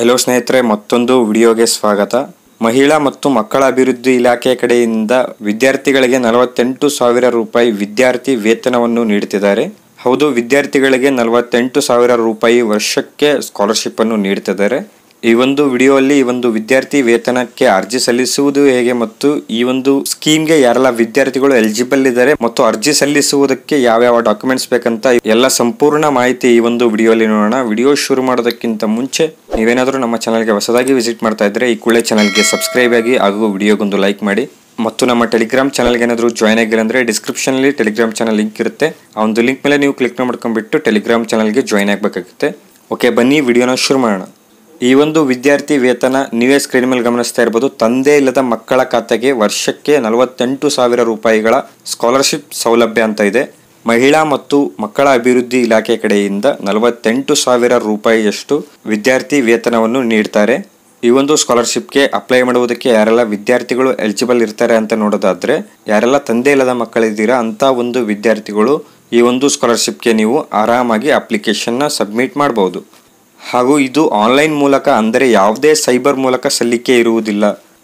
Hello ಸ್ನೇಹಿತರೆ, ಮತ್ತೊಂದು ವಿಡಿಯೋಗೆ ಸ್ವಾಗತ. ಮಹಿಳಾ ಮತ್ತು ಮಕ್ಕಳ ಅಭಿವೃದ್ಧಿ ಇಲಾಖೆ ಕಡೆಯಿಂದ ವಿದ್ಯಾರ್ಥಿಗಳಿಗೆ 48,000 ರೂಪಾಯಿ ವಿದ್ಯಾರ್ಥಿ ವೇತನವನ್ನು ನೀಡುತ್ತಿದ್ದಾರೆ. ಹೌದು, ವಿದ್ಯಾರ್ಥಿಗಳಿಗೆ 48,000 ರೂಪಾಯಿ ವರ್ಷಕ್ಕೆ ಸ್ಕಾಲರ್ಶಿಪ್ ಅನ್ನು ನೀಡುತ್ತಿದ್ದಾರೆ. ಈ ಒಂದು ವಿಡಿಯೋದಲ್ಲಿ ಈ ಒಂದು ವಿದ್ಯಾರ್ಥಿ ವೇತನಕ್ಕೆ ಅರ್ಜಿ ಸಲ್ಲಿಸುವುದು ಹೇಗೆ ಮತ್ತು ಈ ಒಂದು ಸ್ಕೀಮ್ಗೆ ಯಾರೆಲ್ಲ ವಿದ್ಯಾರ್ಥಿಗಳು ಎಲಿಜಿಬಲ್ ಇದ್ದಾರೆ ಮತ್ತು ಅರ್ಜಿ ಸಲ್ಲಿಸುವುದಕ್ಕೆ ಯಾವ ಡಾಕ್ಯುಮೆಂಟ್ಸ್ ಬೇಕಂತ ಎಲ್ಲ ಸಂಪೂರ್ಣ ಮಾಹಿತಿ ಈ ಒಂದು ವಿಡಿಯೋದಲ್ಲಿ ನೋಡೋಣ. ವಿಡಿಯೋ ಶುರು ಮಾಡೋದಕ್ಕಿಂತ ಮುಂಚೆ ನೀವೇನಾದರೂ ನಮ್ಮ ಚಾನಲ್ಗೆ ಹೊಸದಾಗಿ ವಿಸಿಟ್ ಮಾಡ್ತಾ ಇದ್ರೆ ಈ ಕೂಡಲೇ ಚಾನಲ್ಗೆ ಸಬ್ಸ್ಕ್ರೈಬ್ ಆಗಿ ಹಾಗೂ ವಿಡಿಯೋಗೊಂದು ಲೈಕ್ ಮಾಡಿ. ಮತ್ತು ನಮ್ಮ ಟೆಲಿಗ್ರಾಮ್ ಚಾನಲ್ಗೆ ಏನಾದರೂ ಜಾಯ್ನ್ ಆಗಿಲ್ಲ ಅಂದರೆ ಡಿಸ್ಕ್ರಿಪ್ಷನಲ್ಲಿ ಟೆಲಿಗ್ರಾಮ್ ಚಾನಲ್ ಲಿಂಕ್ ಇರುತ್ತೆ. ಆ ಒಂದು ಲಿಂಕ್ ಮೇಲೆ ನೀವು ಕ್ಲಿಕ್ ಮಾಡ್ಕೊಂಡ್ಬಿಟ್ಟು ಟೆಲಿಗ್ರಾಮ್ ಚಾನಲ್ಗೆ ಜಾಯ್ನ್ ಆಗಬೇಕಾಗುತ್ತೆ. ಓಕೆ, ಬನ್ನಿ ವಿಡಿಯೋನ ಶುರು ಮಾಡೋಣ. ಈ ಒಂದು ವಿದ್ಯಾರ್ಥಿ ವೇತನ ನೀವೇ ಸ್ಕ್ರೀನ್ ಮೇಲೆ ಗಮನಿಸ್ತಾ ಇರ್ಬೋದು. ತಂದೆ ಇಲ್ಲದ ಮಕ್ಕಳ ಖಾತೆಗೆ ವರ್ಷಕ್ಕೆ 48,000 ರೂಪಾಯಿಗಳ ಸ್ಕಾಲರ್ಶಿಪ್ ಸೌಲಭ್ಯ ಅಂತ ಇದೆ. ಮಹಿಳಾ ಮತ್ತು ಮಕ್ಕಳ ಅಭಿವೃದ್ಧಿ ಇಲಾಖೆ ಕಡೆಯಿಂದ 48,000 ರೂಪಾಯಿಯಷ್ಟು ವಿದ್ಯಾರ್ಥಿ ವೇತನವನ್ನು ನೀಡ್ತಾರೆ. ಈ ಒಂದು ಸ್ಕಾಲರ್ಶಿಪ್ಗೆ ಅಪ್ಲೈ ಮಾಡುವುದಕ್ಕೆ ಯಾರೆಲ್ಲ ವಿದ್ಯಾರ್ಥಿಗಳು ಎಲಿಜಿಬಲ್ ಇರ್ತಾರೆ ಅಂತ ನೋಡೋದಾದ್ರೆ, ಯಾರೆಲ್ಲ ತಂದೆ ಇಲ್ಲದ ಮಕ್ಕಳಿದ್ದೀರಾ ಅಂತ ಒಂದು ವಿದ್ಯಾರ್ಥಿಗಳು ಈ ಒಂದು ಸ್ಕಾಲರ್ಶಿಪ್ಗೆ ನೀವು ಆರಾಮಾಗಿ ಅಪ್ಲಿಕೇಶನ್ನ ಸಬ್ಮಿಟ್ ಮಾಡಬಹುದು. ಹಾಗೂ ಇದು ಆನ್ಲೈನ್ ಮೂಲಕ, ಅಂದರೆ ಯಾವುದೇ ಸೈಬರ್ ಮೂಲಕ ಸಲ್ಲಿಕೆ ಇರುವುದಿಲ್ಲ.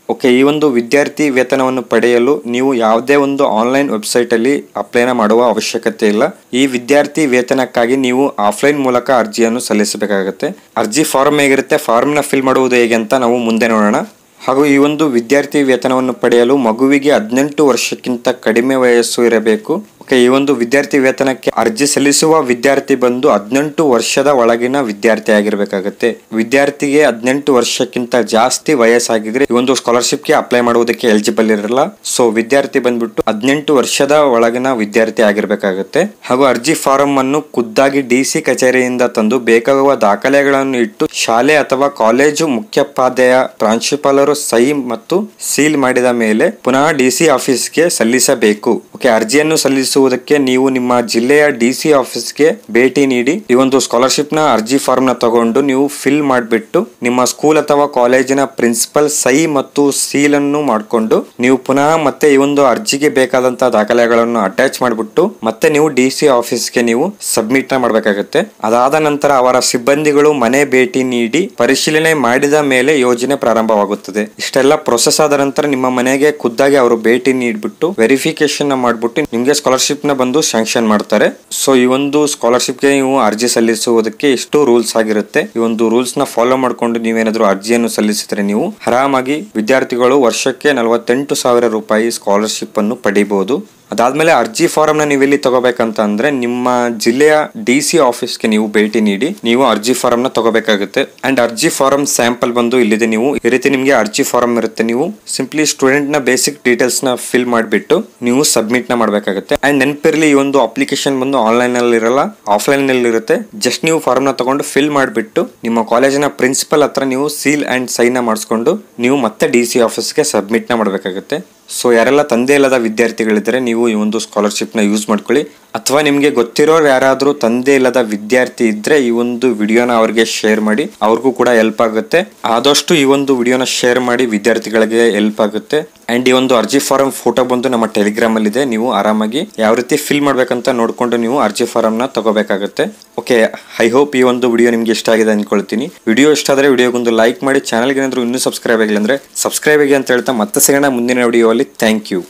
ಓಕೆ, ಈ ಒಂದು ವಿದ್ಯಾರ್ಥಿ ವೇತನವನ್ನು ಪಡೆಯಲು ನೀವು ಯಾವುದೇ ಒಂದು ಆನ್ಲೈನ್ ವೆಬ್ಸೈಟಲ್ಲಿ ಅಪ್ಲೈನ ಮಾಡುವ ಅವಶ್ಯಕತೆ ಇಲ್ಲ. ಈ ವಿದ್ಯಾರ್ಥಿ ವೇತನಕ್ಕಾಗಿ ನೀವು ಆಫ್ಲೈನ್ ಮೂಲಕ ಅರ್ಜಿಯನ್ನು ಸಲ್ಲಿಸಬೇಕಾಗುತ್ತೆ. ಅರ್ಜಿ ಫಾರ್ಮ್ ಹೇಗಿರುತ್ತೆ, ಫಾರ್ಮ್ನ ಫಿಲ್ ಮಾಡುವುದು ಹೇಗೆ ಅಂತ ನಾವು ಮುಂದೆ ನೋಡೋಣ. ಹಾಗೂ ಈ ಒಂದು ವಿದ್ಯಾರ್ಥಿ ವೇತನವನ್ನು ಪಡೆಯಲು ಮಗುವಿಗೆ 18 ವರ್ಷಕ್ಕಿಂತ ಕಡಿಮೆ ವಯಸ್ಸು ಇರಬೇಕು. ಓಕೆ, ಈ ಒಂದು ವಿದ್ಯಾರ್ಥಿ ವೇತನಕ್ಕೆ ಅರ್ಜಿ ಸಲ್ಲಿಸುವ ವಿದ್ಯಾರ್ಥಿ ಬಂದು 18 ವರ್ಷದ ಒಳಗಿನ ವಿದ್ಯಾರ್ಥಿ ಆಗಿರಬೇಕಾಗುತ್ತೆ. ವಿದ್ಯಾರ್ಥಿಗೆ 18 ವರ್ಷಕ್ಕಿಂತ ಜಾಸ್ತಿ ವಯಸ್ಸಾಗಿದ್ರೆ ಈ ಒಂದು ಸ್ಕಾಲರ್ಶಿಪ್ಗೆ ಅಪ್ಲೈ ಮಾಡುವುದಕ್ಕೆ ಎಲಿಜಿಬಲ್ ಇರಲ್ಲ. ಸೊ ವಿದ್ಯಾರ್ಥಿ ಬಂದ್ಬಿಟ್ಟು 18 ವರ್ಷದ ಒಳಗಿನ ವಿದ್ಯಾರ್ಥಿ ಆಗಿರಬೇಕಾಗುತ್ತೆ. ಹಾಗೂ ಅರ್ಜಿ ಫಾರಂ ಅನ್ನು ಖುದ್ದಾಗಿ DC ಕಚೇರಿಯಿಂದ ತಂದು ಬೇಕಾಗುವ ದಾಖಲೆಗಳನ್ನು ಇಟ್ಟು ಶಾಲೆ ಅಥವಾ ಕಾಲೇಜು ಮುಖ್ಯೋಪಾಧ್ಯಾಯ ಪ್ರಾಂಶುಪಾಲರು ಸಹಿ ಮತ್ತು ಸೀಲ್ ಮಾಡಿದ ಮೇಲೆ ಪುನಃ DC ಆಫೀಸ್ಗೆ ಸಲ್ಲಿಸಬೇಕು. ಓಕೆ, ಅರ್ಜಿಯನ್ನು ಸಲ್ಲಿಸುವುದಕ್ಕೆ ನೀವು ನಿಮ್ಮ ಜಿಲ್ಲೆಯ DC ಆಫೀಸ್ಗೆ ಭೇಟಿ ನೀಡಿ ಈ ಒಂದು ಸ್ಕಾಲರ್ಶಿಪ್ ನ ಅರ್ಜಿ ಫಾರ್ಮ್ ನ ತಗೊಂಡು ನೀವು ಫಿಲ್ ಮಾಡಿಬಿಟ್ಟು ನಿಮ್ಮ ಸ್ಕೂಲ್ ಅಥವಾ ಕಾಲೇಜಿನ ಪ್ರಿನ್ಸಿಪಲ್ ಸಹಿ ಮತ್ತು ಸೀಲ್ ಅನ್ನು ಮಾಡಿಕೊಂಡು ನೀವು ಪುನಃ ಮತ್ತೆ ಈ ಒಂದು ಅರ್ಜಿಗೆ ಬೇಕಾದಂತಹ ದಾಖಲೆಗಳನ್ನು ಅಟ್ಯಾಚ್ ಮಾಡಿಬಿಟ್ಟು ಮತ್ತೆ ನೀವು DC ಆಫೀಸ್ಗೆ ನೀವು ಸಬ್ಮಿಟ್ ಮಾಡಬೇಕಾಗುತ್ತೆ. ಅದಾದ ನಂತರ ಅವರ ಸಿಬ್ಬಂದಿಗಳು ಮನೆ ಭೇಟಿ ನೀಡಿ ಪರಿಶೀಲನೆ ಮಾಡಿದ ಮೇಲೆ ಯೋಜನೆ ಪ್ರಾರಂಭವಾಗುತ್ತದೆ. ಇಷ್ಟೆಲ್ಲ ಪ್ರೊಸೆಸ್ ಆದ ನಂತರ ನಿಮ್ಮ ಮನೆಗೆ ಖುದ್ದಾಗಿ ಅವರು ಭೇಟಿ ನೀಡಿಬಿಟ್ಟು ವೆರಿಫಿಕೇಶನ್ ಮಾಡ್ಬಿಟ್ಟು ನಿಮ್ಗೆ ಸ್ಕಾಲರ್ಶಿಪ್ ನ ಬಂದು ಸ್ಯಾಂಕ್ಷನ್ ಮಾಡ್ತಾರೆ. ಸೊ ಈ ಒಂದು ಸ್ಕಾಲರ್ಶಿಪ್ಗೆ ನೀವು ಅರ್ಜಿ ಸಲ್ಲಿಸುವುದಕ್ಕೆ ಇಷ್ಟು ರೂಲ್ಸ್ ಆಗಿರುತ್ತೆ. ಈ ಒಂದು ರೂಲ್ಸ್ ನ ಫಾಲೋ ಮಾಡ್ಕೊಂಡು ನೀವೇನಾದ್ರೂ ಅರ್ಜಿಯನ್ನು ಸಲ್ಲಿಸಿದ್ರೆ ನೀವು ಆರಾಮಾಗಿ ವಿದ್ಯಾರ್ಥಿಗಳು ವರ್ಷಕ್ಕೆ 48,000 ರೂಪಾಯಿ ಸ್ಕಾಲರ್ಶಿಪ್ ಅನ್ನು ಪಡಿಬಹುದು. ಅದಾದ್ಮೇಲೆ ಅರ್ಜಿ ಫಾರಂ ನ ನೀವೆಲ್ಲಿ ತಗೋಬೇಕಂತ ಅಂದ್ರೆ ನಿಮ್ಮ ಜಿಲ್ಲೆಯ DC ಆಫೀಸ್ಗೆ ನೀವು ಭೇಟಿ ನೀಡಿ ನೀವು ಅರ್ಜಿ ಫಾರಂ ನ ತಗೋಬೇಕಾಗುತ್ತೆ. ಅಂಡ್ ಅರ್ಜಿ ಫಾರಂ ಸ್ಯಾಂಪಲ್ ಬಂದು ಇಲ್ಲಿದೆ. ನೀವು ಈ ರೀತಿ ನಿಮ್ಗೆ ಅರ್ಜಿ ಫಾರಂ ಇರುತ್ತೆ. ನೀವು ಸಿಂಪ್ಲಿ ಸ್ಟೂಡೆಂಟ್ ನ ಬೇಸಿಕ್ ಡೀಟೇಲ್ಸ್ ನ ಫಿಲ್ ಮಾಡಿಬಿಟ್ಟು ನೀವು ಸಬ್ಮಿಟ್ ನ ಮಾಡಬೇಕಾಗುತ್ತೆ. ಅಂಡ್ ನೆನಪಿರ್ಲಿ, ಈ ಒಂದು ಅಪ್ಲಿಕೇಶನ್ ಬಂದು ಆನ್ಲೈನ್ ಅಲ್ಲಿ ಇರಲ್ಲ, ಆಫ್ಲೈನ್ ನಲ್ಲಿ ಇರುತ್ತೆ. ಜಸ್ಟ್ ನೀವು ಫಾರಂ ನ ತಗೊಂಡು ಫಿಲ್ ಮಾಡಿಬಿಟ್ಟು ನಿಮ್ಮ ಕಾಲೇಜಿನ ಪ್ರಿನ್ಸಿಪಲ್ ಹತ್ರ ನೀವು ಸೀಲ್ ಅಂಡ್ ಸೈನ್ ನ ಮಾಡಿಸ್ಕೊಂಡು ನೀವು ಮತ್ತೆ DC ಆಫೀಸ್ಗೆ ಸಬ್ಮಿಟ್ ನ ಮಾಡಬೇಕಾಗುತ್ತೆ. ಸೊ ಯಾರೆಲ್ಲ ತಂದೆ ಇಲ್ಲದ ವಿದ್ಯಾರ್ಥಿಗಳಿದ್ರೆ ನೀವು ಈ ಒಂದು ಸ್ಕಾಲರ್ಶಿಪ್ ನ ಯೂಸ್ ಮಾಡ್ಕೊಳ್ಳಿ. ಅಥವಾ ನಿಮ್ಗೆ ಗೊತ್ತಿರೋರು ಯಾರಾದ್ರೂ ತಂದೆ ಇಲ್ಲದ ವಿದ್ಯಾರ್ಥಿ ಇದ್ರೆ ಈ ಒಂದು ವಿಡಿಯೋನ ಅವ್ರಿಗೆ ಶೇರ್ ಮಾಡಿ, ಅವ್ರಿಗೂ ಕೂಡ ಹೆಲ್ಪ್ ಆಗುತ್ತೆ. ಆದಷ್ಟು ಈ ಒಂದು ವಿಡಿಯೋನ ಶೇರ್ ಮಾಡಿ, ವಿದ್ಯಾರ್ಥಿಗಳಿಗೆ ಹೆಲ್ಪ್ ಆಗುತ್ತೆ. ಅಂಡ್ ಈ ಒಂದು ಅರ್ಜಿ ಫಾರಂ ಫೋಟೋ ಬಂದು ನಮ್ಮ ಟೆಲಿಗ್ರಾಮ್ ಅಲ್ಲಿ ಇದೆ. ನೀವು ಆರಾಮಾಗಿ ಯಾವ ರೀತಿ ಫಿಲ್ ಮಾಡ್ಬೇಕಂತ ನೋಡ್ಕೊಂಡು ನೀವು ಅರ್ಜಿ ಫಾರಂ ನ ತಗೋಬೇಕಾಗುತ್ತೆ. ಓಕೆ, ಐ ಹೋಪ್ ಈ ಒಂದು ವಿಡಿಯೋ ನಿಮ್ಗೆ ಇಷ್ಟ ಆಗಿದೆ ಅನ್ಕೊಳ್ತೀನಿ. ವಿಡಿಯೋ ಇಷ್ಟ ಆದ್ರೆ ವಿಡಿಯೋಗೊಂದು ಲೈಕ್ ಮಾಡಿ. ಚಾನಲ್ಗೆ ಏನಾದ್ರು ಇನ್ನೂ ಸಬ್ಸ್ಕ್ರೈಬ್ ಆಗಿಲ್ಲ ಅಂದ್ರೆ ಸಬ್ಸ್ಕ್ರೈಬ್ ಆಗಿ ಅಂತ ಹೇಳ್ತಾ ಮತ್ತೆ ಸಿಗೋಣ ಮುಂದಿನ ವಿಡಿಯೋ ಅಲ್ಲಿ. Thank you.